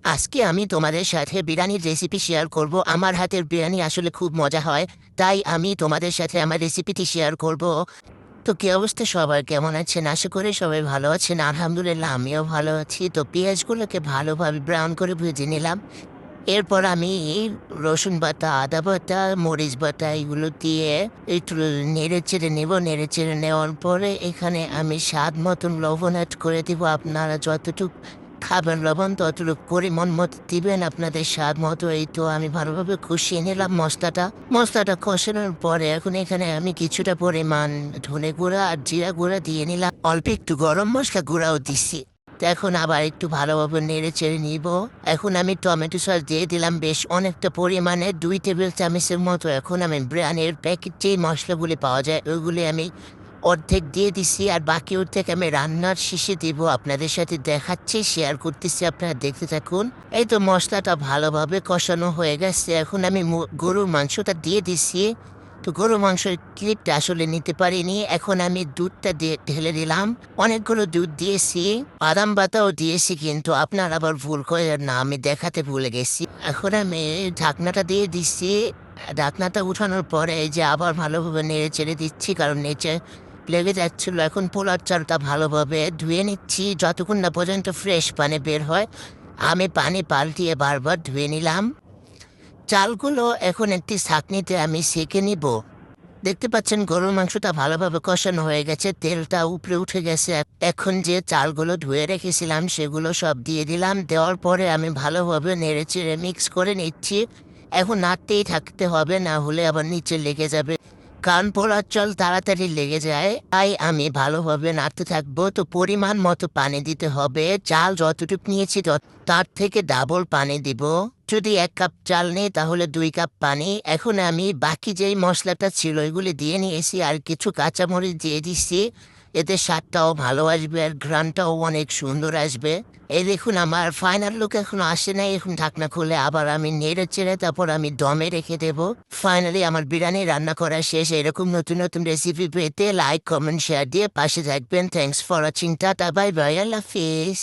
আজকে আমি তোমাদের সাথে বিরিয়ানির রেসিপি শেয়ার করব। আমার হাতের বিরিয়ানি আসলে খুব মজা হয়, তাই আমি তোমাদের সাথে আমার রেসিপিটি শেয়ার করব। তো কি অবস্থা সবার, কেমন আছেন? আশা করি সবাই ভালো আছেন। আলহামদুলিল্লাহ আমিও ভালো আছি। তো পেঁয়াজগুলোকে ভালোভাবে ব্রাউন করে ভেজে নিলাম। এরপর আমি রসুন বাটা, আদা বাটা, মরিচ বাটা এগুলো দিয়ে একটু নেড়ে চেড়ে নেব। নেড়ে চেড়ে নেওয়ার পরে এখানে আমি স্বাদ মতন লবণ অ্যাড করে দিব। আপনারা যতটুকু খাবেন লবণ ততটুকু পরিমাণ মতো দিবেন আপনাদের স্বাদ মতো। এই তো আমি ভালোভাবে কষিয়ে নিলাম মশলাটা কষানোর পরে এখন এখানে আমি কিছুটা পরিমাণ ধনে গুঁড়া আর জিরা গুঁড়া দিয়ে নিলাম। অল্প একটু গরম মশলা গুঁড়াও দিচ্ছি। তো এখন আবার একটু ভালোভাবে নেড়ে চেড়ে নিব। এখন আমি টমেটো সস দিয়ে দিলাম বেশ অনেকটা পরিমাণে, 2 টেবিল চামচের মতো। এখন আমি বিরিয়ানির প্যাকেট যেই মশলাগুলি পাওয়া যায় ওইগুলি আমি অর্ধেক দিয়ে দিছি, আর বাকি অর্ধেক আমি রান্নার শেষে দিব। আপনাদের সাথে দেখাচ্ছি, শেয়ার করতেছি, আপনারা দেখতে থাকুন। এই তো মশলাটা ভালোভাবে কষানো হয়ে গেছে। এখন আমি গরুর মাংসটা দিয়ে দিছি। তো গরুর মাংসের ক্লিপটা আসলে নিতে পারিনি। এখন আমি দুধটা দিয়ে ঢেলে দিলাম। অনেকগুলো দুধ দিয়েছি, বাদাম বাতাও দিয়েছি, কিন্তু আপনার আবার ভুল করে না, আমি দেখাতে ভুলে গেছি। এখন আমি ঢাকনাটা দিয়ে দিচ্ছি। ঢাকনাটা উঠানোর পরে এই যে আবার ভালোভাবে নেড়ে চেড়ে দিচ্ছি, কারণ নিচে লেগে যাচ্ছিল। এখন পোলার চালটা ভালোভাবে ধুয়ে নিচ্ছি যতক্ষণ না পর্যন্ত ফ্রেশ পানি বের হয়। আমি পানি পাল্টিয়ে বারবার ধুয়ে নিলাম। চালগুলো এখন একটি ছাঁকনিতে আমি সেঁকে নিব। দেখতে পাচ্ছেন গরুর মাংসটা ভালোভাবে কষানো হয়ে গেছে, তেলটা উপরে উঠে গেছে। এখন যে চালগুলো ধুয়ে রেখেছিলাম সেগুলো সব দিয়ে দিলাম। দেওয়ার পরে আমি ভালোভাবে নেড়েচেড়ে মিক্স করে নিচ্ছি। এখন নাড়তেই থাকতে হবে, না হলে আবার নিচে লেগে যাবে। কারণ পোলার চাল তাড়াতাড়ি লেগে যায়, তাই আমি ভালোভাবে নাড়তে থাকবো। তো পরিমাণ মতো পানি দিতে হবে। চাল যতটুকু নিয়েছি তার থেকে ডাবল পানি দিব। যদি 1 কাপ চাল নেই তাহলে 2 কাপ পানি। এখন আমি বাকি যেই মশলাটা ছিল এগুলি দিয়ে নিয়েছি, আর কিছু কাঁচামরিচ দিয়ে দিচ্ছি। এতে স্বাদটাও ভালো আসবে আর ঘ্রাণটাও অনেক সুন্দর আসবে। এই দেখুন আমার ফাইনাল লুক এখনো আসে নাই। এখন ঢাকনা খুলে আবার আমি নেড়ে চেড়ে তারপর আমি দমে রেখে দেব। ফাইনালি আমার বিরিয়ানি রান্না করা শেষ। এরকম নতুন নতুন রেসিপি পেতে লাইক, কমেন্ট, শেয়ার দিয়ে পাশে থাকবেন। Thanks for watching. Tata, bye bye, Allah Hafiz.